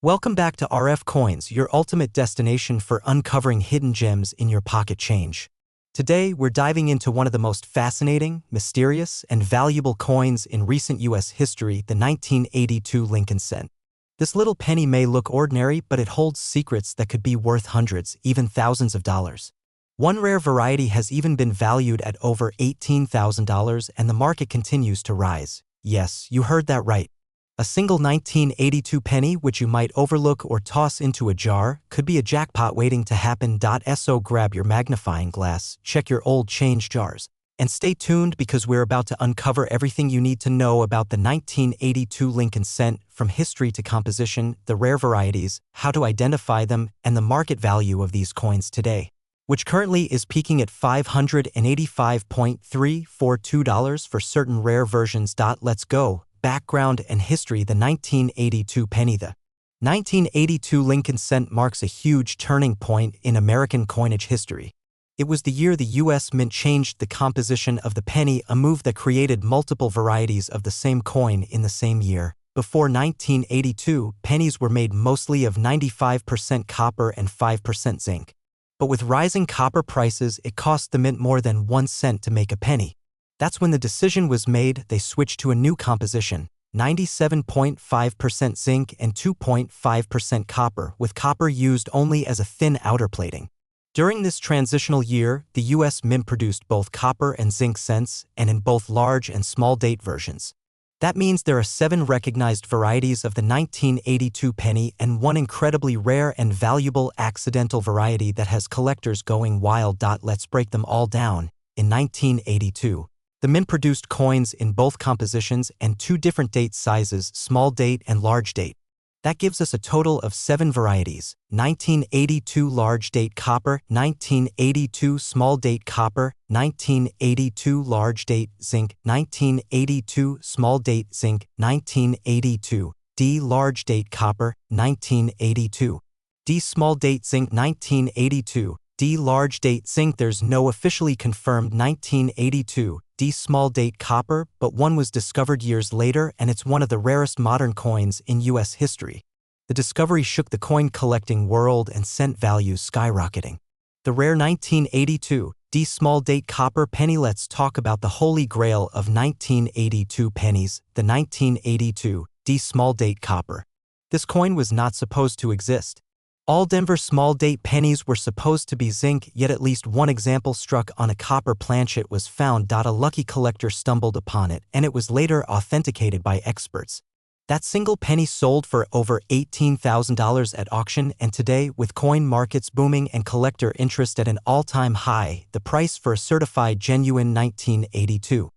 Welcome back to RF Coins, your ultimate destination for uncovering hidden gems in your pocket change. Today, we're diving into one of the most fascinating, mysterious, and valuable coins in recent U.S. history, the 1982 Lincoln cent. This little penny may look ordinary, but it holds secrets that could be worth hundreds, even thousands of dollars. One rare variety has even been valued at over $18,000, and the market continues to rise. Yes, you heard that right. A single 1982 penny, which you might overlook or toss into a jar, could be a jackpot waiting to happen. So grab your magnifying glass, check your old change jars, and stay tuned because we're about to uncover everything you need to know about the 1982 Lincoln cent, from history to composition, the rare varieties, how to identify them, and the market value of these coins today, which currently is peaking at $585.342 for certain rare versions. Let's go. Background and history. The 1982 penny. The 1982 Lincoln cent marks a huge turning point in American coinage history. It was the year the U.S. Mint changed the composition of the penny, a move that created multiple varieties of the same coin in the same year. Before 1982, pennies were made mostly of 95% copper and 5% zinc. But with rising copper prices, it cost the mint more than 1 cent to make a penny. That's when the decision was made. They switched to a new composition, 97.5% zinc and 2.5% copper, with copper used only as a thin outer plating. During this transitional year, the U.S. Mint produced both copper and zinc cents, and in both large and small date versions. That means there are 7 recognized varieties of the 1982 penny and one incredibly rare and valuable accidental variety that has collectors going wild. Let's break them all down. In 1982, the Mint produced coins in both compositions and 2 different date sizes, small date and large date. That gives us a total of 7 varieties: 1982 large date copper, 1982 small date copper, 1982 large date zinc, 1982 small date zinc, 1982 D large date copper, 1982 D small date zinc, 1982 D large date zinc. There's no officially confirmed 1982 D small date copper, but one was discovered years later, and it's one of the rarest modern coins in U.S. history. The discovery shook the coin collecting world and sent values skyrocketing. The rare 1982 D small date copper penny. Let's talk about the holy grail of 1982 pennies, the 1982 D small date copper. This coin was not supposed to exist. All Denver small date pennies were supposed to be zinc, yet at least one example struck on a copper planchet was found. A lucky collector stumbled upon it, and it was later authenticated by experts. That single penny sold for over $18,000 at auction, and today, with coin markets booming and collector interest at an all-time high, the price for a certified genuine 1982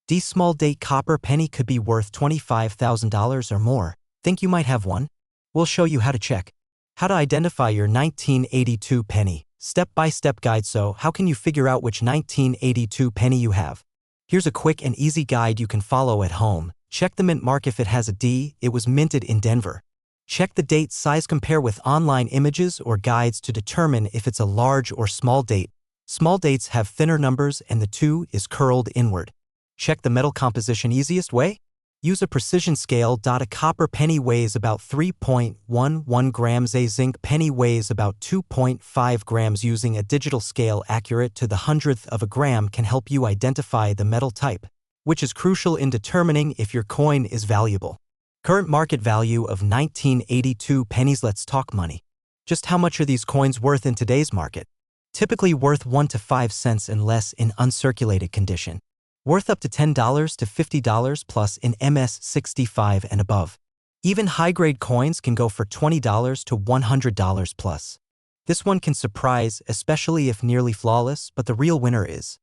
D small date copper penny could be worth $25,000 or more. Think you might have one? We'll show you how to check. How to identify your 1982 penny. Step-by-step guide. So, how can you figure out which 1982 penny you have? Here's a quick and easy guide you can follow at home. Check the mint mark. If it has a D, it was minted in Denver. Check the date size. Compare with online images or guides to determine if it's a large or small date. Small dates have thinner numbers and the 2 is curled inward. Check the metal composition. Easiest way? Use a precision scale. A copper penny weighs about 3.11 grams. A zinc penny weighs about 2.5 grams. Using a digital scale accurate to the hundredth of a gram can help you identify the metal type, which is crucial in determining if your coin is valuable. Current market value of 1982 pennies. Let's talk money. Just how much are these coins worth in today's market? Typically worth 1 to 5 cents and less in uncirculated condition. Worth up to $10 to $50 plus in MS-65 and above. Even high-grade coins can go for $20 to $100 plus. This one can surprise, especially if nearly flawless, but the real winner is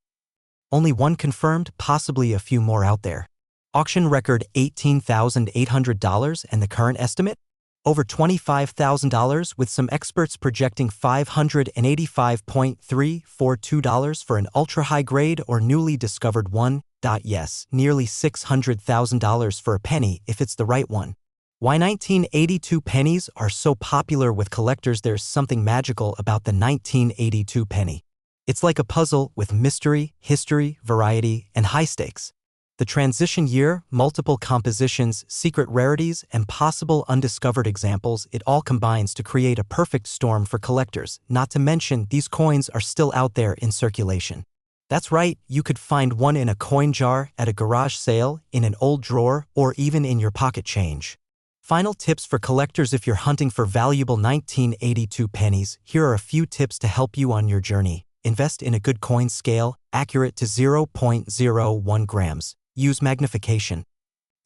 only one confirmed, possibly a few more out there. Auction record $18,800 and the current estimate? Over $25,000, with some experts projecting $585.342 for an ultra-high grade or newly discovered one. Yes, nearly $600,000 for a penny if it's the right one. Why 1982 pennies are so popular with collectors? There's something magical about the 1982 penny. It's like a puzzle with mystery, history, variety, and high stakes. The transition year, multiple compositions, secret rarities, and possible undiscovered examples, it all combines to create a perfect storm for collectors, not to mention these coins are still out there in circulation. That's right, you could find one in a coin jar, at a garage sale, in an old drawer, or even in your pocket change. Final tips for collectors: if you're hunting for valuable 1982 pennies, here are a few tips to help you on your journey. Invest in a good coin scale, accurate to 0.01 grams. Use magnification.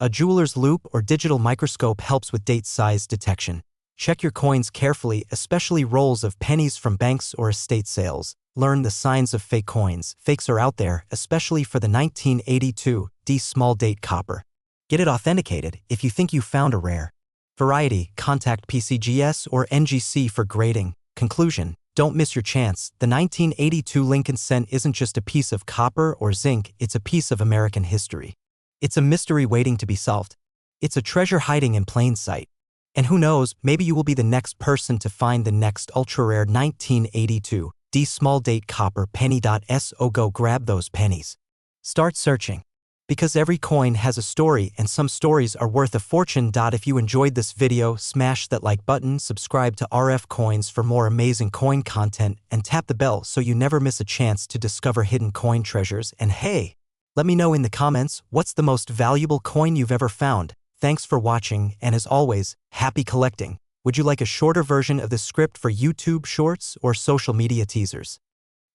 A jeweler's loupe or digital microscope helps with date size detection. Check your coins carefully, especially rolls of pennies from banks or estate sales. Learn the signs of fake coins. Fakes are out there, especially for the 1982 D small date copper. Get it authenticated if you think you found a rare. Variety, contact PCGS or NGC for grading. Conclusion: don't miss your chance. The 1982 Lincoln cent isn't just a piece of copper or zinc, it's a piece of American history. It's a mystery waiting to be solved. It's a treasure hiding in plain sight. And who knows, maybe you will be the next person to find the next ultra-rare 1982 D small date copper penny. So go grab those pennies. Start searching. Because every coin has a story, and some stories are worth a fortune. If you enjoyed this video, smash that like button, subscribe to RF Coins for more amazing coin content, and tap the bell so you never miss a chance to discover hidden coin treasures. And hey, let me know in the comments, what's the most valuable coin you've ever found? Thanks for watching, and as always, happy collecting. Would you like a shorter version of the script for YouTube Shorts or social media teasers?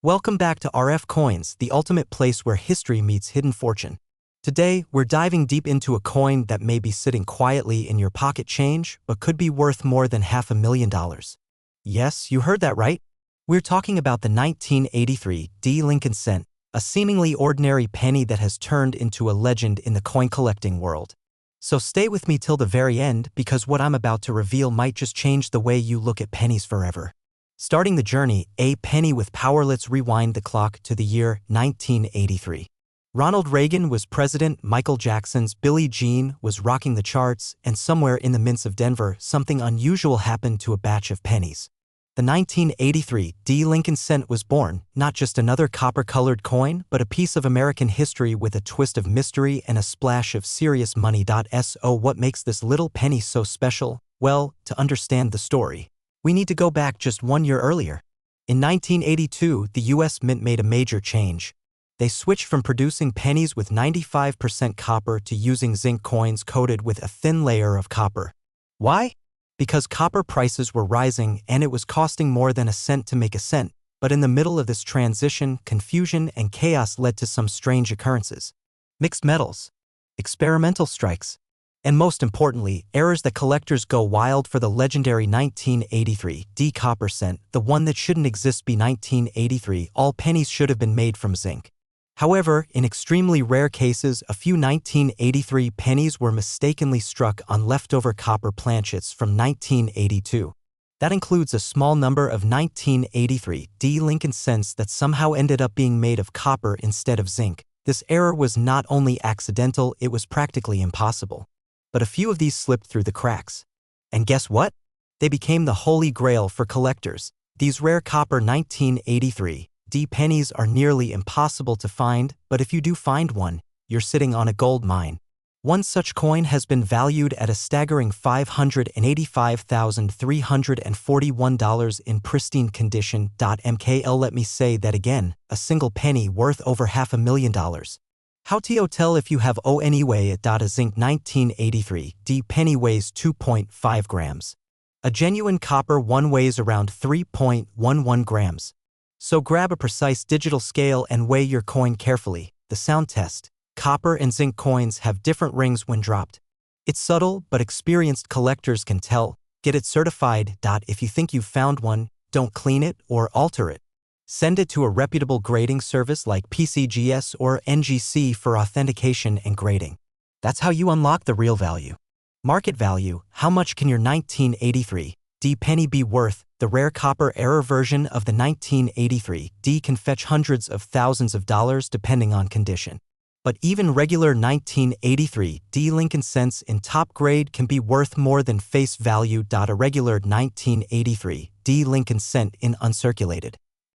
Welcome back to RF Coins, the ultimate place where history meets hidden fortune. Today, we're diving deep into a coin that may be sitting quietly in your pocket change, but could be worth more than $500,000. Yes, you heard that right. We're talking about the 1983 D Lincoln cent, a seemingly ordinary penny that has turned into a legend in the coin collecting world. So stay with me till the very end, because what I'm about to reveal might just change the way you look at pennies forever. Starting the journey, a penny with power. Let's rewind the clock to the year 1983. Ronald Reagan was president, Michael Jackson's Billie Jean was rocking the charts, and somewhere in the mints of Denver, something unusual happened to a batch of pennies. The 1983 D Lincoln cent was born, not just another copper-colored coin, but a piece of American history with a twist of mystery and a splash of serious money. So what makes this little penny so special? Well, to understand the story, we need to go back just 1 year earlier. In 1982, the U.S. Mint made a major change. They switched from producing pennies with 95% copper to using zinc coins coated with a thin layer of copper. Why? Because copper prices were rising and it was costing more than a cent to make a cent. But in the middle of this transition, confusion and chaos led to some strange occurrences. Mixed metals, experimental strikes, and most importantly, errors that collectors go wild for. The legendary 1983 D copper cent, the one that shouldn't exist. 1983, all pennies should have been made from zinc. However, in extremely rare cases, a few 1983 pennies were mistakenly struck on leftover copper planchets from 1982. That includes a small number of 1983 D Lincoln cents that somehow ended up being made of copper instead of zinc. This error was not only accidental, it was practically impossible. But a few of these slipped through the cracks. And guess what? They became the holy grail for collectors. These rare copper 1983 D pennies are nearly impossible to find, but if you do find one, you're sitting on a gold mine. One such coin has been valued at a staggering $585,341 in pristine condition. Let me say that again, a single penny worth over $500,000. How to tell if you have anyway? A zinc 1983 D penny weighs 2.5 grams. A genuine copper one weighs around 3.11 grams. So grab a precise digital scale and weigh your coin carefully. The sound test. Copper and zinc coins have different rings when dropped. It's subtle, but experienced collectors can tell. Get it certified. If you think you've found one, don't clean it or alter it. Send it to a reputable grading service like PCGS or NGC for authentication and grading. That's how you unlock the real value. Market value. How much can your 1983 D penny be worth? The rare copper error version of the 1983 D can fetch hundreds of thousands of dollars depending on condition. But even regular 1983 D Lincoln cents in top grade can be worth more than face value. A regular 1983 D Lincoln cent in uncirculated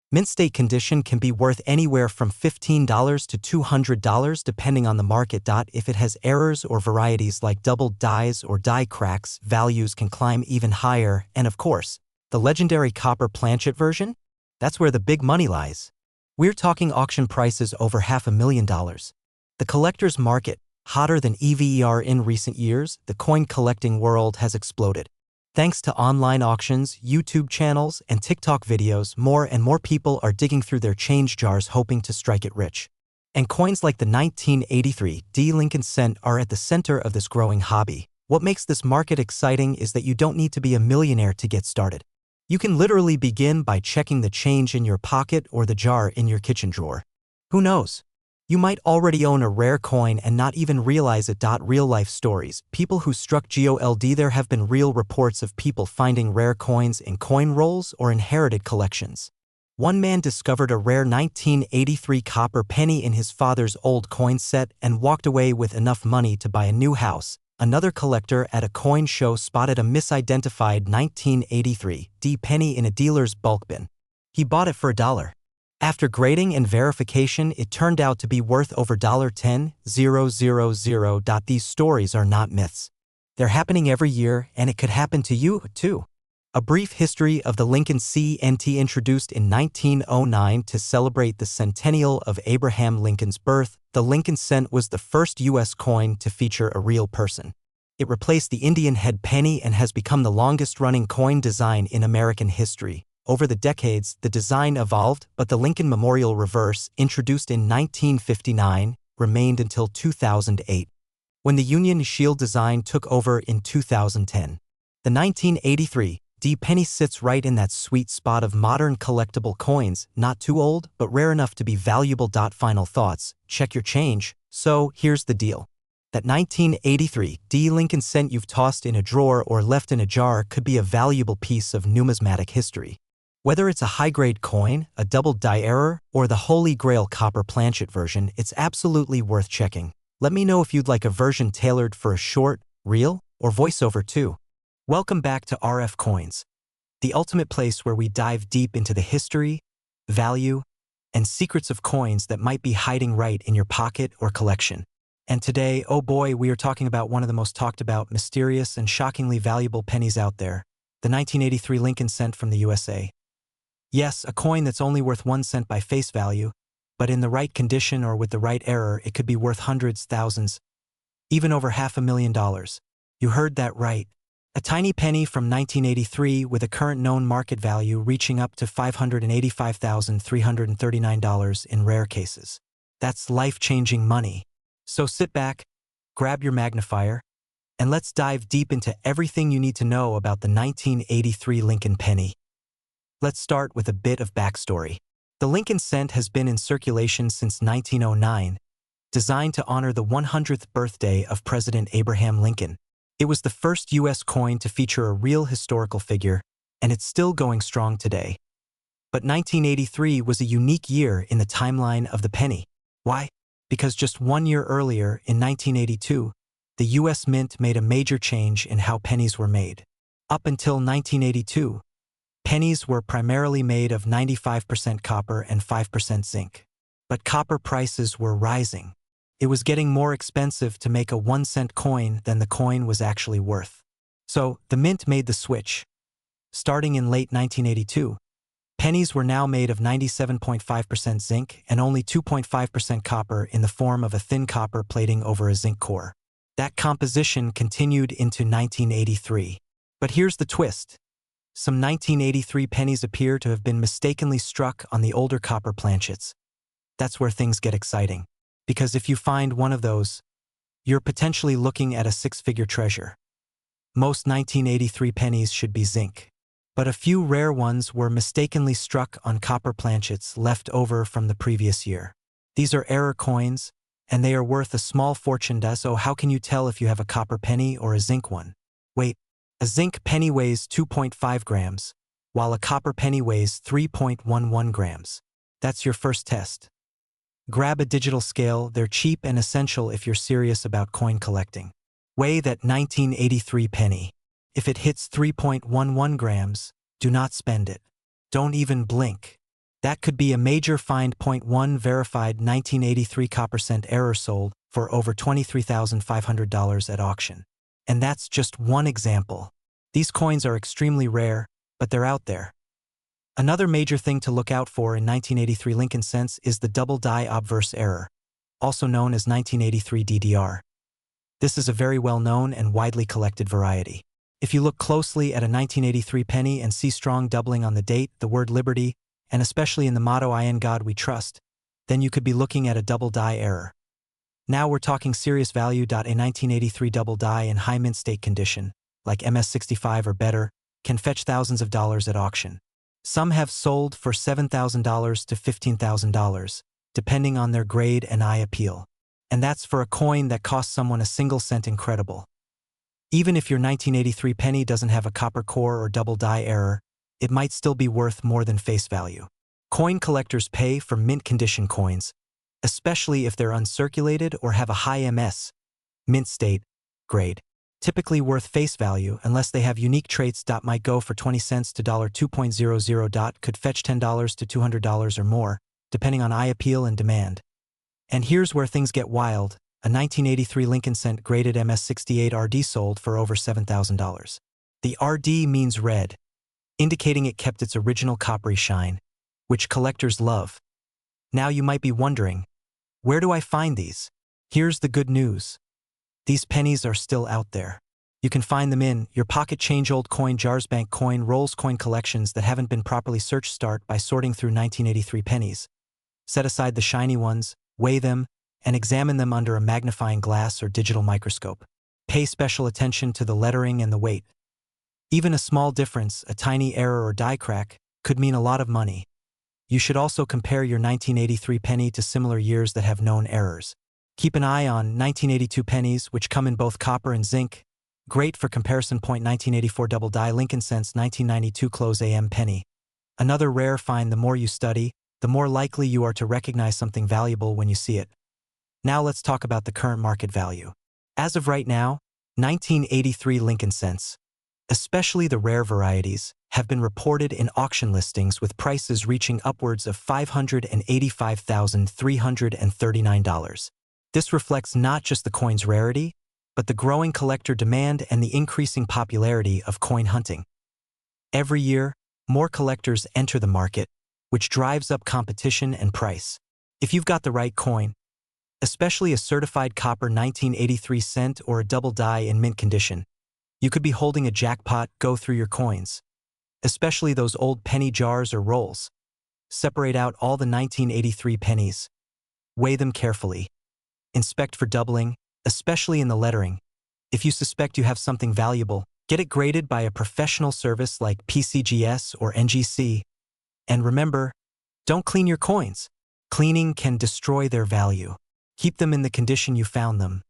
Mint state condition can be worth anywhere from $15 to $200 depending on the market. If it has errors or varieties like double dyes or die cracks, values can climb even higher. And of course, the legendary copper planchet version? That's where the big money lies. We're talking auction prices over $500,000. The collector's market, hotter than ever in recent years, the coin collecting world has exploded. Thanks to online auctions, YouTube channels, and TikTok videos, more and more people are digging through their change jars hoping to strike it rich. And coins like the 1983 Lincoln cent are at the center of this growing hobby. What makes this market exciting is that you don't need to be a millionaire to get started. You can literally begin by checking the change in your pocket or the jar in your kitchen drawer. Who knows? You might already own a rare coin and not even realize it. Real-life stories. People who struck gold. There have been real reports of people finding rare coins in coin rolls or inherited collections. One man discovered a rare 1983 copper penny in his father's old coin set and walked away with enough money to buy a new house. Another collector at a coin show spotted a misidentified 1983 penny in a dealer's bulk bin. He bought it for $1. After grading and verification, it turned out to be worth over $10,000. These stories are not myths. They're happening every year, and it could happen to you, too. A brief history of the Lincoln Cent, introduced in 1909 to celebrate the centennial of Abraham Lincoln's birth. The Lincoln cent was the first U.S. coin to feature a real person. It replaced the Indian head penny and has become the longest-running coin design in American history. Over the decades, the design evolved, but the Lincoln Memorial Reverse, introduced in 1959, remained until 2008, when the Union Shield design took over in 2010. The 1983 penny sits right in that sweet spot of modern collectible coins, not too old, but rare enough to be valuable. Final thoughts: check your change. So, here's the deal. That 1983 Lincoln cent you've tossed in a drawer or left in a jar could be a valuable piece of numismatic history. Whether it's a high-grade coin, a double die error, or the Holy Grail copper planchet version, it's absolutely worth checking. Let me know if you'd like a version tailored for a short, reel, or voiceover too. Welcome back to RF Coins, the ultimate place where we dive deep into the history, value, and secrets of coins that might be hiding right in your pocket or collection. And today, oh boy, we are talking about one of the most talked about, mysterious, and shockingly valuable pennies out there, the 1983 Lincoln cent from the USA. Yes, a coin that's only worth 1 cent by face value, but in the right condition or with the right error, it could be worth hundreds, thousands, even over $500,000. You heard that right. A tiny penny from 1983 with a current known market value reaching up to $585,339 in rare cases. That's life-changing money. So sit back, grab your magnifier, and let's dive deep into everything you need to know about the 1983 Lincoln penny. Let's start with a bit of backstory. The Lincoln cent has been in circulation since 1909, designed to honor the 100th birthday of President Abraham Lincoln. It was the first U.S. coin to feature a real historical figure, and it's still going strong today. But 1983 was a unique year in the timeline of the penny. Why? Because just 1 year earlier, in 1982, the U.S. Mint made a major change in how pennies were made. Up until 1982, pennies were primarily made of 95% copper and 5% zinc. But copper prices were rising. It was getting more expensive to make a 1-cent coin than the coin was actually worth. So, the Mint made the switch. Starting in late 1982, pennies were now made of 97.5% zinc and only 2.5% copper in the form of a thin copper plating over a zinc core. That composition continued into 1983. But here's the twist. Some 1983 pennies appear to have been mistakenly struck on the older copper planchets. That's where things get exciting. Because if you find one of those, you're potentially looking at a 6-figure treasure. Most 1983 pennies should be zinc, but a few rare ones were mistakenly struck on copper planchets left over from the previous year. These are error coins, and they are worth a small fortune. So how can you tell if you have a copper penny or a zinc one? Wait, a zinc penny weighs 2.5 grams, while a copper penny weighs 3.11 grams. That's your first test. Grab a digital scale, they're cheap and essential if you're serious about coin collecting. Weigh that 1983 penny. If it hits 3.11 grams, do not spend it. Don't even blink. That could be a major find. Point 1 verified 1983 copper cent error sold for over $23,500 at auction. And that's just one example. These coins are extremely rare, but they're out there. Another major thing to look out for in 1983 Lincoln cents is the double die obverse error, also known as 1983 DDR. This is a very well-known and widely collected variety. If you look closely at a 1983 penny and see strong doubling on the date, the word liberty, and especially in the motto "In God We Trust," then you could be looking at a double die error. Now we're talking serious value. A 1983 double die in high mint state condition, like MS-65 or better, can fetch thousands of dollars at auction. Some have sold for $7,000 to $15,000, depending on their grade and eye appeal. And that's for a coin that cost someone a single cent. Incredible. Even if your 1983 penny doesn't have a copper core or double die error, it might still be worth more than face value. Coin collectors pay for mint condition coins, especially if they're uncirculated or have a high MS, mint state, grade. Typically worth face value unless they have unique traits. Might go for 20 cents to $2.00. Could fetch $10 to $200 or more, depending on eye appeal and demand. And here's where things get wild. A 1983 Lincoln cent graded MS-68 RD sold for over $7,000. The RD means red, indicating it kept its original coppery shine, which collectors love. Now you might be wondering, where do I find these? Here's the good news. These pennies are still out there. You can find them in your pocket change, old coin jars, bank coin rolls, coin collections that haven't been properly searched. Start by sorting through 1983 pennies. Set aside the shiny ones, weigh them, and examine them under a magnifying glass or digital microscope. Pay special attention to the lettering and the weight. Even a small difference, a tiny error or die crack, could mean a lot of money. You should also compare your 1983 penny to similar years that have known errors. Keep an eye on 1982 pennies, which come in both copper and zinc. Great for comparison. 1984 double die Lincoln cents 1992 close AM penny. Another rare find. The more you study, the more likely you are to recognize something valuable when you see it. Now let's talk about the current market value. As of right now, 1983 Lincoln cents, especially the rare varieties, have been reported in auction listings with prices reaching upwards of $585,339. This reflects not just the coin's rarity, but the growing collector demand and the increasing popularity of coin hunting. Every year, more collectors enter the market, which drives up competition and price. If you've got the right coin, especially a certified copper 1983 cent or a double die in mint condition, you could be holding a jackpot. Go through your coins, especially those old penny jars or rolls. Separate out all the 1983 pennies. Weigh them carefully. Inspect for doubling, especially in the lettering. If you suspect you have something valuable, get it graded by a professional service like PCGS or NGC. And remember, don't clean your coins. Cleaning can destroy their value. Keep them in the condition you found them.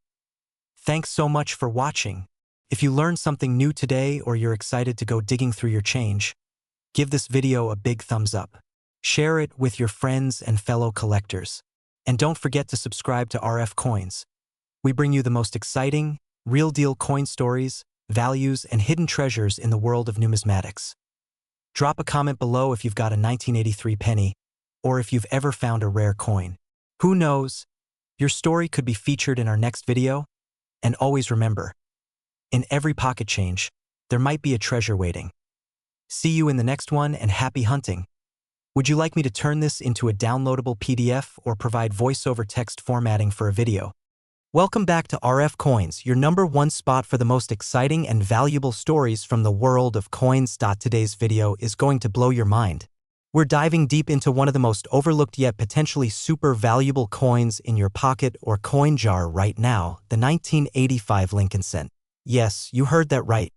Thanks so much for watching. If you learned something new today or you're excited to go digging through your change, give this video a big thumbs up. Share it with your friends and fellow collectors. And don't forget to subscribe to RF Coins. We bring you the most exciting, real-deal coin stories, values, and hidden treasures in the world of numismatics. Drop a comment below if you've got a 1983 penny, or if you've ever found a rare coin. Who knows? Your story could be featured in our next video. And always remember, in every pocket change, there might be a treasure waiting. See you in the next one, and happy hunting. Would you like me to turn this into a downloadable PDF or provide voiceover text formatting for a video? Welcome back to RF Coins, your #1 spot for the most exciting and valuable stories from the world of coins. Today's video is going to blow your mind. We're diving deep into one of the most overlooked yet potentially super valuable coins in your pocket or coin jar right now, the 1985 Lincoln cent. Yes, you heard that right.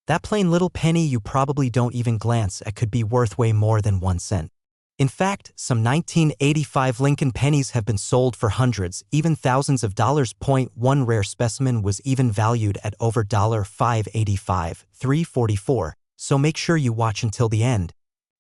That plain little penny you probably don't even glance at could be worth way more than 1 cent. In fact, some 1985 Lincoln pennies have been sold for hundreds, even thousands of dollars. One rare specimen was even valued at over $585, $344, so make sure you watch until the end.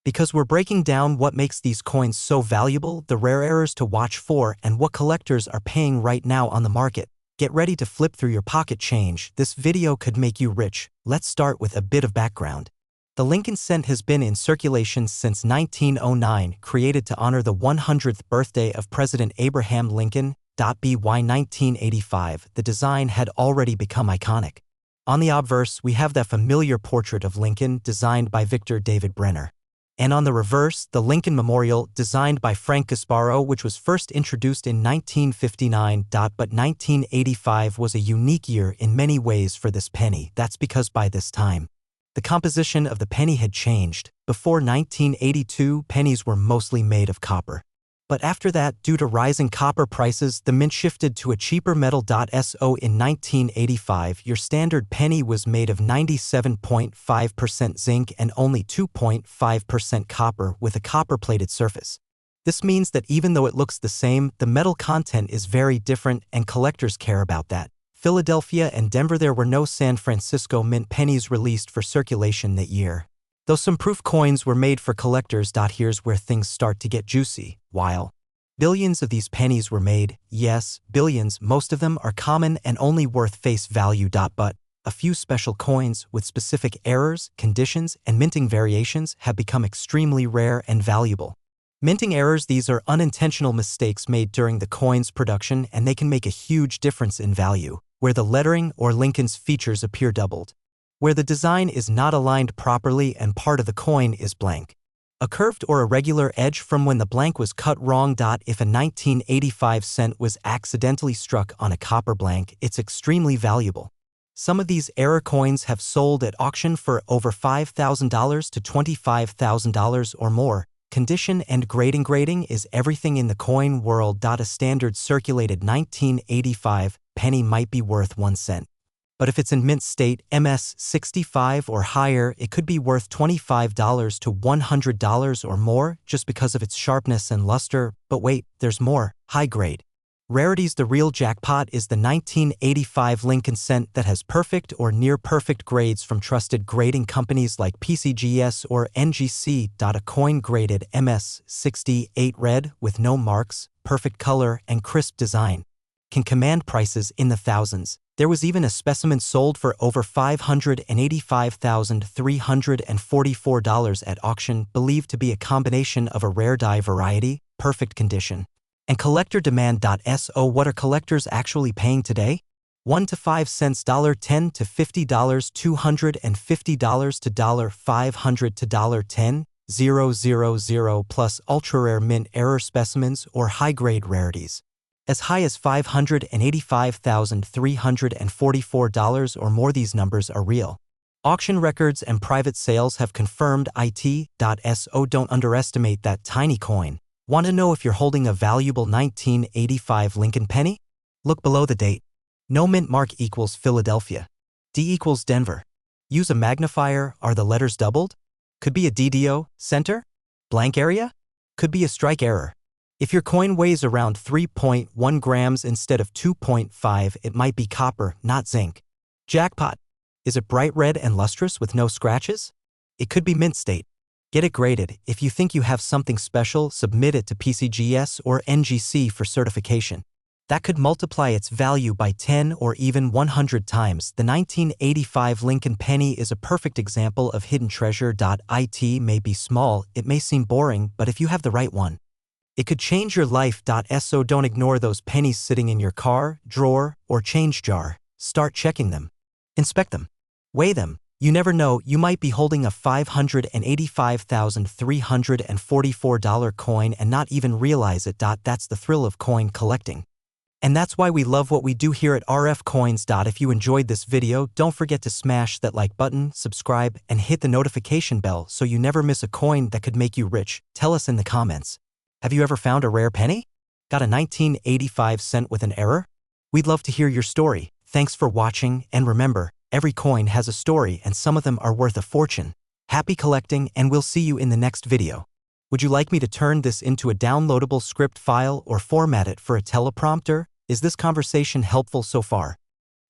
Because we're breaking down what makes these coins so valuable, the rare errors to watch for, and what collectors are paying right now on the market. Get ready to flip through your pocket change. This video could make you rich. Let's start with a bit of background. The Lincoln cent has been in circulation since 1909, created to honor the 100th birthday of President Abraham Lincoln. By 1985, the design had already become iconic. On the obverse, we have that familiar portrait of Lincoln designed by Victor David Brenner. And on the reverse, the Lincoln Memorial, designed by Frank Gasparo, which was first introduced in 1959. But 1985 was a unique year in many ways for this penny. That's because by this time, the composition of the penny had changed. Before 1982, pennies were mostly made of copper. But after that, due to rising copper prices, the mint shifted to a cheaper metal. So in 1985, your standard penny was made of 97.5% zinc and only 2.5% copper with a copper-plated surface. This means that even though it looks the same, the metal content is very different, and collectors care about that. Philadelphia and Denver. There were no San Francisco mint pennies released for circulation that year. Though some proof coins were made for collectors. Here's where things start to get juicy. While billions of these pennies were made, yes, billions, most of them are common and only worth face value. But a few special coins with specific errors, conditions, and minting variations have become extremely rare and valuable. Minting errors. These are unintentional mistakes made during the coin's production, and they can make a huge difference in value, where the lettering or Lincoln's features appear doubled, where the design is not aligned properly and part of the coin is blank, a curved or irregular edge from when the blank was cut wrong. If a 1985 cent was accidentally struck on a copper blank, it's extremely valuable. Some of these error coins have sold at auction for over $5,000 to $25,000 or more. Condition and grading. Grading is everything in the coin world. A standard circulated 1985 penny might be worth 1 cent. But if it's in mint state, MS 65 or higher, it could be worth $25 to $100 or more just because of its sharpness and luster. But wait, there's more. High grade. Rarities. The real jackpot is the 1985 Lincoln cent that has perfect or near perfect grades from trusted grading companies like PCGS or NGC. A coin graded MS 68 red with no marks, perfect color, and crisp design can command prices in the thousands. There was even a specimen sold for over $585,344 at auction, believed to be a combination of a rare die variety, perfect condition, and collector demand. So what are collectors actually paying today? 1 to 5 cents, $10 to $50, $250 to $500 to $10, 000 plus ultra-rare mint error specimens or high-grade rarities, as high as $585,344 or more. These numbers are real. Auction records and private sales have confirmed it. So don't underestimate that tiny coin. Want to know if you're holding a valuable 1985 Lincoln penny? Look below the date. No mint mark equals Philadelphia. D equals Denver. Use a magnifier. Are the letters doubled? Could be a DDO, center? Blank area? Could be a strike error. If your coin weighs around 3.1 grams instead of 2.5, it might be copper, not zinc. Jackpot. Is it bright red and lustrous with no scratches? It could be mint state. Get it graded. If you think you have something special, submit it to PCGS or NGC for certification. That could multiply its value by 10 or even 100 times. The 1985 Lincoln penny is a perfect example of hidden treasure. It may be small, it may seem boring, but if you have the right one, it could change your life. So don't ignore those pennies sitting in your car, drawer, or change jar. Start checking them. Inspect them. Weigh them. You never know, you might be holding a $585,344 coin and not even realize it. That's the thrill of coin collecting. And that's why we love what we do here at RF Coins. If you enjoyed this video, don't forget to smash that like button, subscribe, and hit the notification bell so you never miss a coin that could make you rich. Tell us in the comments. Have you ever found a rare penny? Got a 1985 cent with an error? We'd love to hear your story. Thanks for watching, and remember, every coin has a story and some of them are worth a fortune. Happy collecting, and we'll see you in the next video. Would you like me to turn this into a downloadable script file or format it for a teleprompter? Is this conversation helpful so far?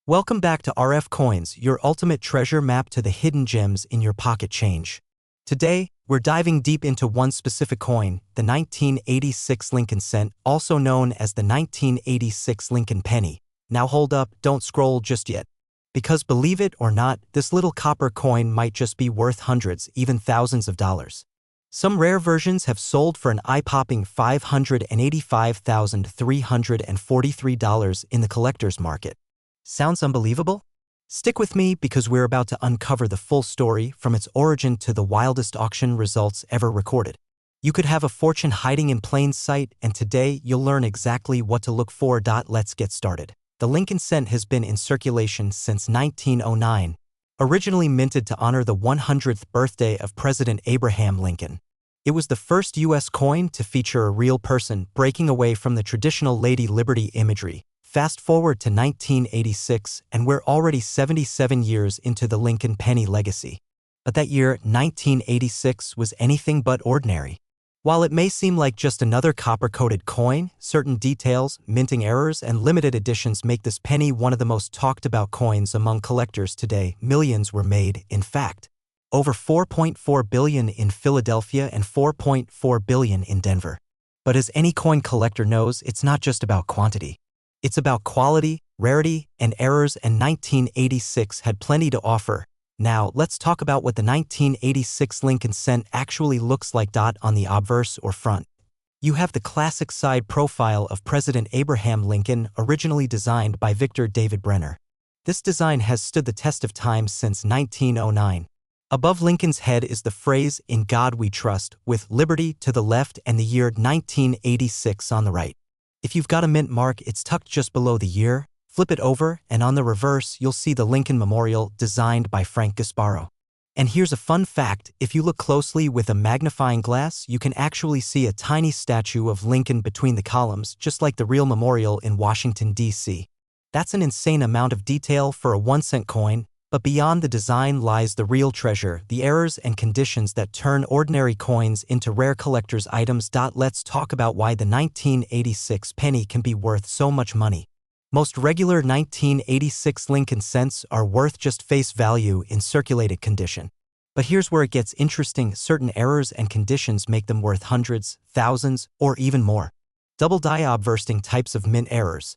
Welcome back to RF Coins, your ultimate treasure map to the hidden gems in your pocket change. Today, we're diving deep into one specific coin, the 1986 Lincoln cent, also known as the 1986 Lincoln penny. Now hold up, don't scroll just yet. Because believe it or not, this little copper coin might just be worth hundreds, even thousands of dollars. Some rare versions have sold for an eye-popping $585,343 in the collector's market. Sounds unbelievable? Stick with me because we're about to uncover the full story from its origin to the wildest auction results ever recorded. You could have a fortune hiding in plain sight, and today you'll learn exactly what to look for. Let's get started. The Lincoln cent has been in circulation since 1909, originally minted to honor the 100th birthday of President Abraham Lincoln. It was the first U.S. coin to feature a real person, breaking away from the traditional Lady Liberty imagery. Fast forward to 1986, and we're already 77 years into the Lincoln penny legacy. But that year, 1986, was anything but ordinary. While it may seem like just another copper-coated coin, certain details, minting errors, and limited editions make this penny one of the most talked-about coins among collectors today. Millions were made, in fact. Over $4.4 billion in Philadelphia and $4.4 billion in Denver. But as any coin collector knows, it's not just about quantity. It's about quality, rarity, and errors, and 1986 had plenty to offer. Now, let's talk about what the 1986 Lincoln cent actually looks like. On the obverse or front, you have the classic side profile of President Abraham Lincoln, originally designed by Victor David Brenner. This design has stood the test of time since 1909. Above Lincoln's head is the phrase, "In God We Trust," with liberty to the left and the year 1986 on the right. If you've got a mint mark, it's tucked just below the year. Flip it over, and on the reverse, you'll see the Lincoln Memorial, designed by Frank Gasparo. And here's a fun fact: if you look closely with a magnifying glass, you can actually see a tiny statue of Lincoln between the columns, just like the real memorial in Washington, D.C. That's an insane amount of detail for a 1-cent coin. But beyond the design lies the real treasure, the errors and conditions that turn ordinary coins into rare collector's items. Let's talk about why the 1986 penny can be worth so much money. Most regular 1986 Lincoln cents are worth just face value in circulated condition. But here's where it gets interesting: certain errors and conditions make them worth hundreds, thousands, or even more. Double die obversing types of mint errors.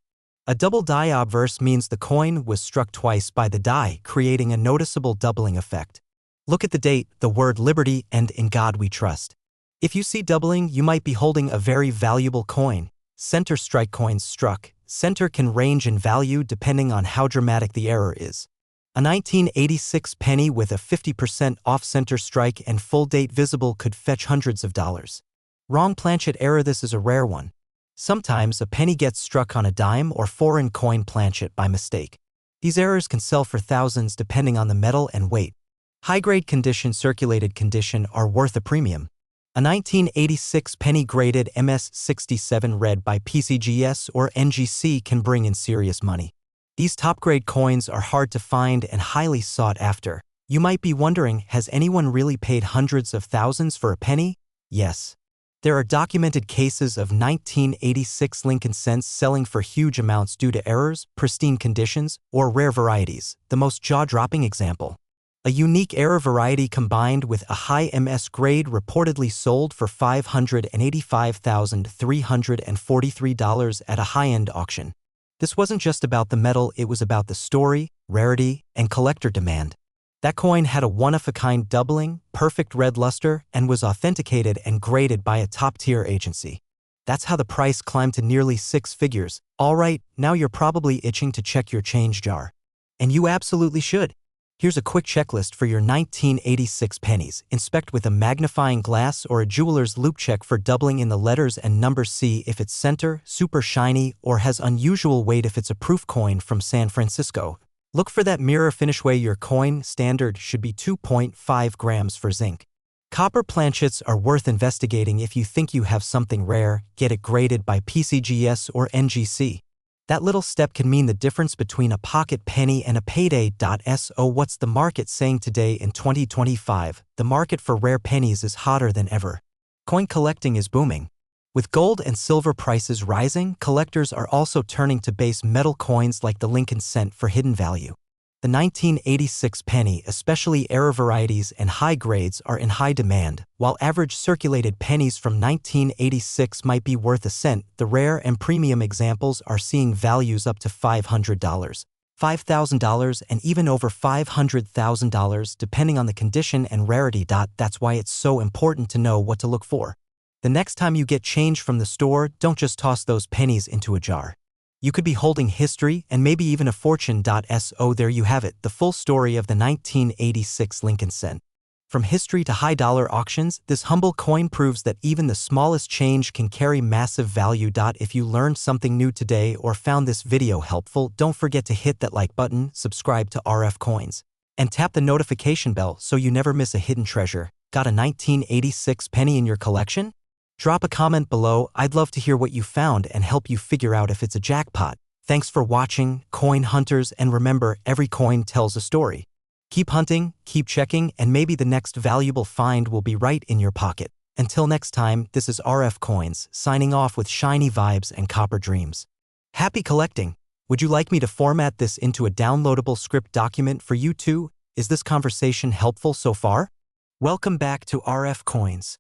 A double die obverse means the coin was struck twice by the die, creating a noticeable doubling effect. Look at the date, the word liberty, and in God we trust. If you see doubling, you might be holding a very valuable coin. Center strike coins struck. Center can range in value depending on how dramatic the error is. A 1986 penny with a 50% off center strike and full date visible could fetch hundreds of dollars. Wrong planchet error. This is a rare one. Sometimes a penny gets struck on a dime or foreign coin planchet by mistake. These errors can sell for thousands depending on the metal and weight. High-grade condition, circulated condition are worth a premium. A 1986 penny graded MS67 read by PCGS or NGC can bring in serious money. These top-grade coins are hard to find and highly sought after. You might be wondering, has anyone really paid hundreds of thousands for a penny? Yes. There are documented cases of 1986 Lincoln cents selling for huge amounts due to errors, pristine conditions, or rare varieties. The most jaw-dropping example: a unique error variety combined with a high MS grade reportedly sold for $585,343 at a high-end auction. This wasn't just about the metal, it was about the story, rarity, and collector demand. That coin had a one-of-a-kind doubling, perfect red luster, and was authenticated and graded by a top-tier agency. That's how the price climbed to nearly 6 figures. Alright, now you're probably itching to check your change jar. And you absolutely should. Here's a quick checklist for your 1986 pennies. Inspect with a magnifying glass or a jeweler's loupe. Check for doubling in the letters and numbers. See if it's center, super shiny, or has unusual weight. If it's a proof coin from San Francisco, look for that mirror finish. Weigh your coin. Standard should be 2.5 grams for zinc. Copper planchets are worth investigating. If you think you have something rare, get it graded by PCGS or NGC. That little step can mean the difference between a pocket penny and a payday. So what's the market saying today in 2025? The market for rare pennies is hotter than ever. Coin collecting is booming. With gold and silver prices rising, collectors are also turning to base metal coins like the Lincoln cent for hidden value. The 1986 penny, especially error varieties and high grades, are in high demand. While average circulated pennies from 1986 might be worth a cent, the rare and premium examples are seeing values up to $500. $5,000, and even over $500,000 depending on the condition and rarity. That's why it's so important to know what to look for. The next time you get change from the store, don't just toss those pennies into a jar. You could be holding history and maybe even a fortune. So there you have it, the full story of the 1986 Lincoln cent. From history to high-dollar auctions, this humble coin proves that even the smallest change can carry massive value. If you learned something new today or found this video helpful, don't forget to hit that like button, subscribe to RF Coins, and tap the notification bell so you never miss a hidden treasure. Got a 1986 penny in your collection? Drop a comment below. I'd love to hear what you found and help you figure out if it's a jackpot. Thanks for watching, coin hunters, and remember, every coin tells a story. Keep hunting, keep checking, and maybe the next valuable find will be right in your pocket. Until next time, this is RF Coins, signing off with shiny vibes and copper dreams. Happy collecting! Would you like me to format this into a downloadable script document for you too? Is this conversation helpful so far? Welcome back to RF Coins,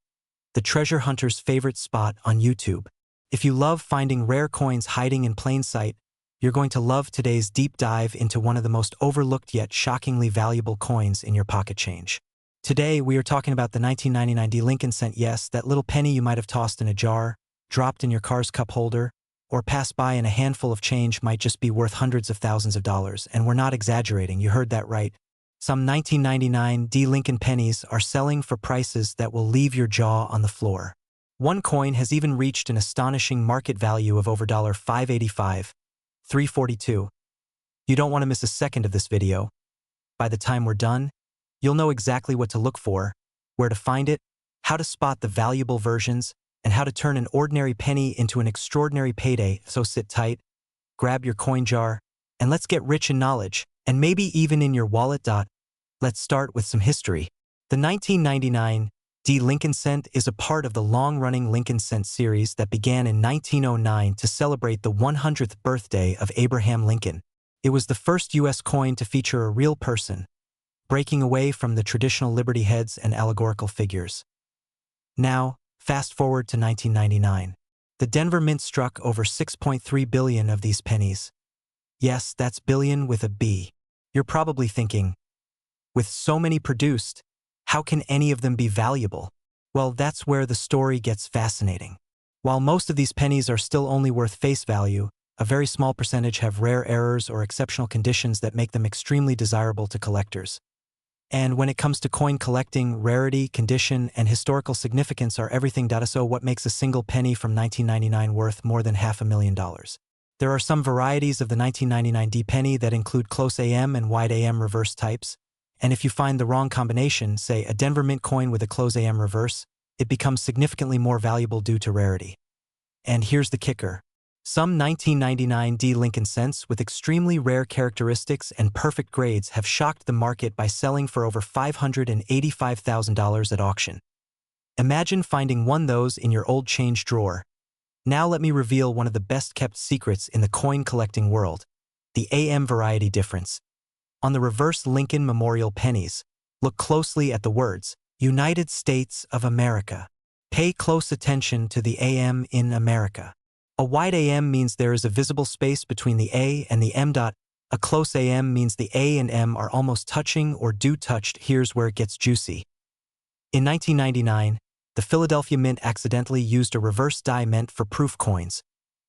the treasure hunter's favorite spot on YouTube. If you love finding rare coins hiding in plain sight, you're going to love today's deep dive into one of the most overlooked yet shockingly valuable coins in your pocket change. Today, we are talking about the 1999 D Lincoln cent. Yes, that little penny you might have tossed in a jar, dropped in your car's cup holder, or passed by and a handful of change might just be worth hundreds of thousands of dollars. And we're not exaggerating, you heard that right. Some 1999 D Lincoln pennies are selling for prices that will leave your jaw on the floor. One coin has even reached an astonishing market value of over $585. $342. You don't want to miss a second of this video. By the time we're done, you'll know exactly what to look for, where to find it, how to spot the valuable versions, and how to turn an ordinary penny into an extraordinary payday. So sit tight, grab your coin jar, and let's get rich in knowledge, and maybe even in your wallet. Let's start with some history. The 1999 D Lincoln cent is a part of the long-running Lincoln cent series that began in 1909 to celebrate the 100th birthday of Abraham Lincoln. It was the first U.S. coin to feature a real person, breaking away from the traditional Liberty heads and allegorical figures. Now, fast forward to 1999. The Denver Mint struck over 6.3 billion of these pennies. Yes, that's billion with a B. You're probably thinking, with so many produced, how can any of them be valuable? Well, that's where the story gets fascinating. While most of these pennies are still only worth face value, a very small percentage have rare errors or exceptional conditions that make them extremely desirable to collectors. And when it comes to coin collecting, rarity, condition, and historical significance are everything. So what makes a single penny from 1999 worth more than $500,000? There are some varieties of the 1999 D penny that include close AM and wide AM reverse types. And if you find the wrong combination, say a Denver Mint coin with a close AM reverse, it becomes significantly more valuable due to rarity. And here's the kicker. Some 1999 D Lincoln cents with extremely rare characteristics and perfect grades have shocked the market by selling for over $585,000 at auction. Imagine finding one of those in your old change drawer. Now let me reveal one of the best-kept secrets in the coin collecting world, the AM variety difference. On the reverse Lincoln Memorial pennies, look closely at the words, United States of America. Pay close attention to the AM in America. A wide AM means there is a visible space between the A and the M. A close AM means the A and M are almost touching or do touched. Here's where it gets juicy. In 1999, the Philadelphia Mint accidentally used a reverse die meant for proof coins,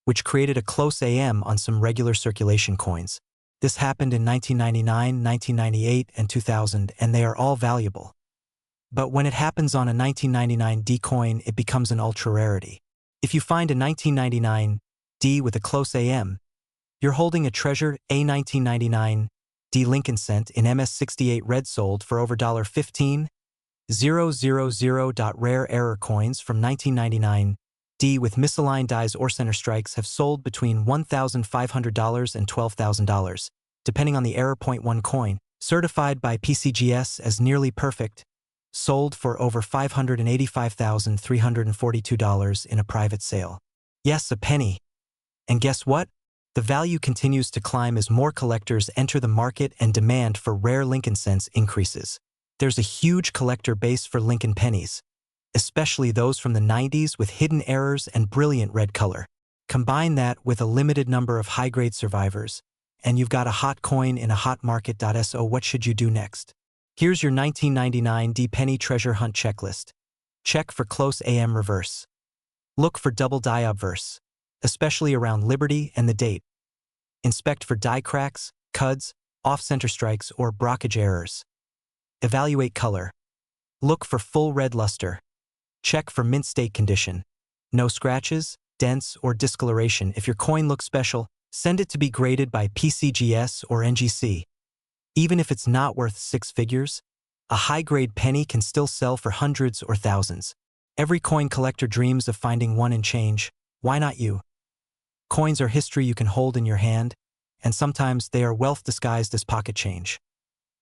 which created a close AM on some regular circulation coins. This happened in 1999, 1998, and 2000, and they are all valuable. But when it happens on a 1999 D coin, it becomes an ultra-rarity. If you find a 1999 D with a close AM, you're holding a treasure. A 1999 D Lincoln cent in MS68 red sold for over $15,000. Rare error coins from 1999 D with misaligned dies or center strikes have sold between $1,500 and $12,000, depending on the error. One coin, certified by PCGS as nearly perfect, sold for over $585,342 in a private sale. Yes, a penny. And guess what? The value continues to climb as more collectors enter the market and demand for rare Lincoln cents increases. There's a huge collector base for Lincoln pennies, especially those from the 90s with hidden errors and brilliant red color. Combine that with a limited number of high-grade survivors, and you've got a hot coin in a hot market. So what should you do next? Here's your 1999 D-penny treasure hunt checklist. Check for close AM reverse. Look for double die obverse, especially around Liberty and the date. Inspect for die cracks, cuds, off-center strikes, or blockage errors. Evaluate color. Look for full red luster. Check for mint state condition. No scratches, dents, or discoloration. If your coin looks special, send it to be graded by PCGS or NGC. Even if it's not worth six figures, a high-grade penny can still sell for hundreds or thousands. Every coin collector dreams of finding one and change. Why not you? Coins are history you can hold in your hand, and sometimes they are wealth disguised as pocket change.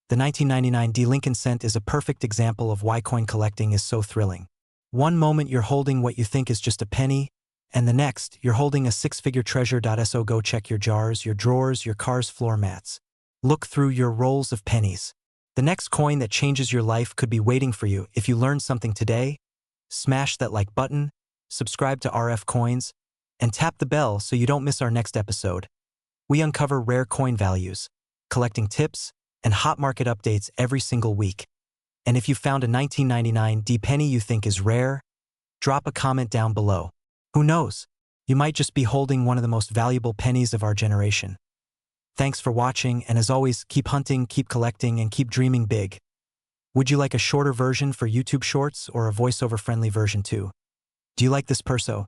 The 1999 D Lincoln cent is a perfect example of why coin collecting is so thrilling. One moment you're holding what you think is just a penny, and the next, you're holding a six-figure treasure. So go check your jars, your drawers, your car's floor mats. Look through your rolls of pennies. The next coin that changes your life could be waiting for you. If you learned something today, smash that like button, subscribe to RF Coins, and tap the bell so you don't miss our next episode. We uncover rare coin values, collecting tips, and hot market updates every single week. And if you found a 1999 D-penny you think is rare, drop a comment down below. Who knows? You might just be holding one of the most valuable pennies of our generation. Thanks for watching, and as always, keep hunting, keep collecting, and keep dreaming big. Would you like a shorter version for YouTube Shorts or a voiceover-friendly version too? Do you like this perso?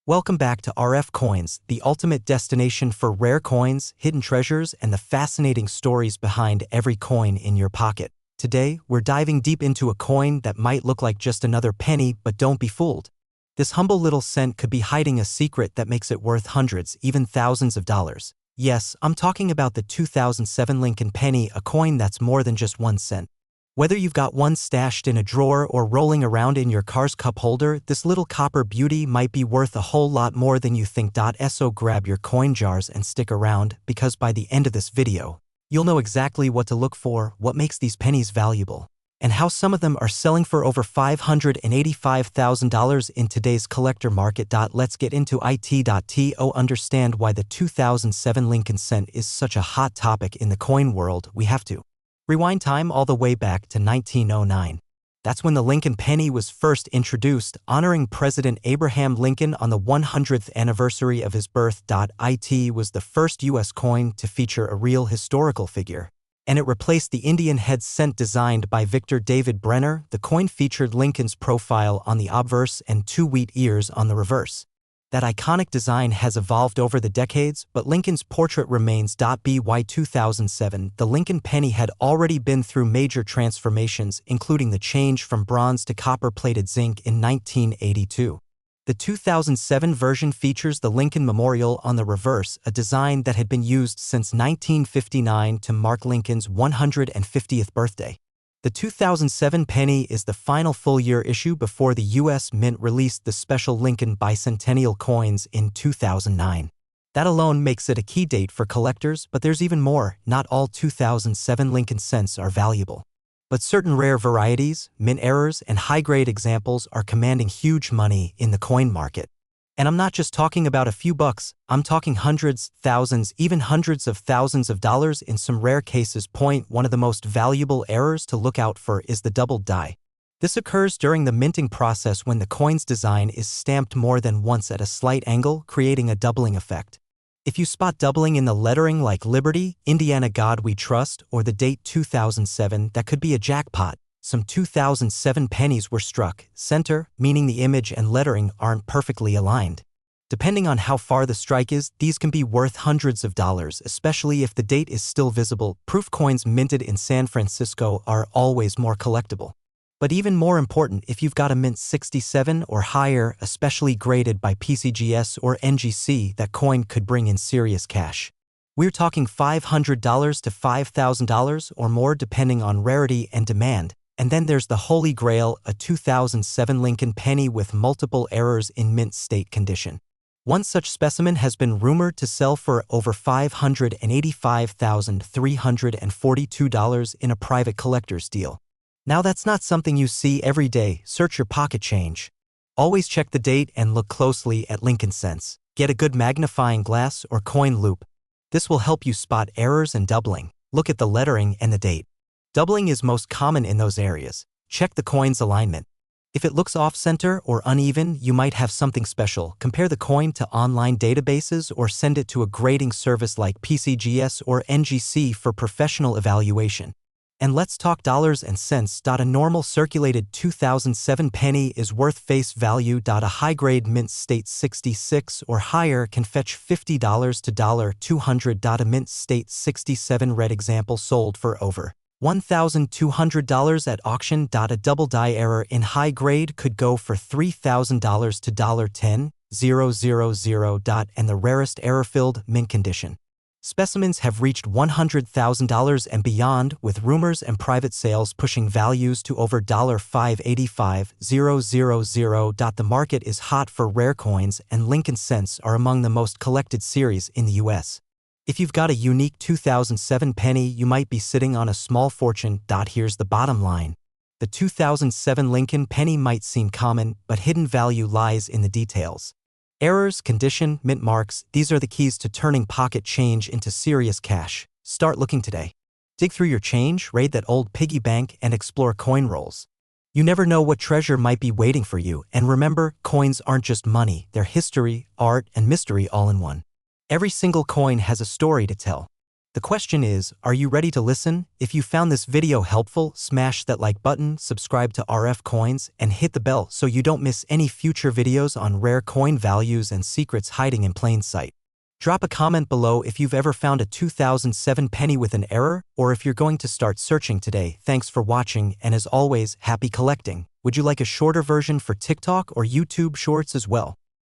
Welcome back to RF Coins, the ultimate destination for rare coins, hidden treasures, and the fascinating stories behind every coin in your pocket. Today, we're diving deep into a coin that might look like just another penny, but don't be fooled. This humble little cent could be hiding a secret that makes it worth hundreds, even thousands of dollars. Yes, I'm talking about the 2007 Lincoln penny, a coin that's more than just 1 cent. Whether you've got one stashed in a drawer or rolling around in your car's cup holder, this little copper beauty might be worth a whole lot more than you think. So grab your coin jars and stick around, because by the end of this video, you'll know exactly what to look for, what makes these pennies valuable, and how some of them are selling for over $585,000 in today's collector market. Let's get into it. Understand why the 2007 Lincoln cent is such a hot topic in the coin world. We have to rewind time all the way back to 1909. That's when the Lincoln penny was first introduced, honoring President Abraham Lincoln on the 100th anniversary of his birth. It was the first U.S. coin to feature a real historical figure, and it replaced the Indian head cent designed by Victor David Brenner. The coin featured Lincoln's profile on the obverse and 2 wheat ears on the reverse. That iconic design has evolved over the decades, but Lincoln's portrait remains. By 2007, the Lincoln penny had already been through major transformations, including the change from bronze to copper-plated zinc in 1982. The 2007 version features the Lincoln Memorial on the reverse, a design that had been used since 1959 to mark Lincoln's 150th birthday. The 2007 penny is the final full-year issue before the U.S. Mint released the special Lincoln bicentennial coins in 2009. That alone makes it a key date for collectors, but there's even more. Not all 2007 Lincoln cents are valuable, but certain rare varieties, mint errors, and high-grade examples are commanding huge money in the coin market. And I'm not just talking about a few bucks, I'm talking hundreds, thousands, even hundreds of thousands of dollars in some rare cases. One of the most valuable errors to look out for is the doubled die. This occurs during the minting process when the coin's design is stamped more than once at a slight angle, creating a doubling effect. If you spot doubling in the lettering like Liberty, Indiana God We Trust, or the date 2007, that could be a jackpot. Some 2007 pennies were struck center, meaning the image and lettering aren't perfectly aligned. Depending on how far the strike is, these can be worth hundreds of dollars, especially if the date is still visible. Proof coins minted in San Francisco are always more collectible. But even more important, if you've got a mint 67 or higher, especially graded by PCGS or NGC, that coin could bring in serious cash. We're talking $500 to $5,000 or more depending on rarity and demand. And then there's the Holy Grail, a 2007 Lincoln penny with multiple errors in mint state condition. One such specimen has been rumored to sell for over $585,342 in a private collector's deal. Now that's not something you see every day. Search your pocket change. Always check the date and look closely at Lincoln cents. Get a good magnifying glass or coin loupe. This will help you spot errors and doubling. Look at the lettering and the date. Doubling is most common in those areas. Check the coin's alignment. If it looks off-center or uneven, you might have something special. Compare the coin to online databases or send it to a grading service like PCGS or NGC for professional evaluation. And let's talk dollars and cents. A normal circulated 2007 penny is worth face value. A high-grade mint state 66 or higher can fetch $50 to $200. A mint state 67 red example sold for over $1,200 at auction. A double die error in high grade could go for $3,000 to $10,000. And the rarest error-filled mint condition specimens have reached $100,000 and beyond, with rumors and private sales pushing values to over $585,000. The market is hot for rare coins, and Lincoln Cents are among the most collected series in the US. If you've got a unique 2007 penny, you might be sitting on a small fortune. Here's the bottom line. The 2007 Lincoln penny might seem common, but hidden value lies in the details. Errors, condition, mint marks, these are the keys to turning pocket change into serious cash. Start looking today. Dig through your change, raid that old piggy bank, and explore coin rolls. You never know what treasure might be waiting for you, and remember, coins aren't just money, they're history, art, and mystery all in one. Every single coin has a story to tell. The question is, are you ready to listen? If you found this video helpful, smash that like button, subscribe to RF Coins, and hit the bell so you don't miss any future videos on rare coin values and secrets hiding in plain sight. Drop a comment below if you've ever found a 2007 penny with an error, or if you're going to start searching today. Thanks for watching, and as always, happy collecting. Would you like a shorter version for TikTok or YouTube Shorts as well?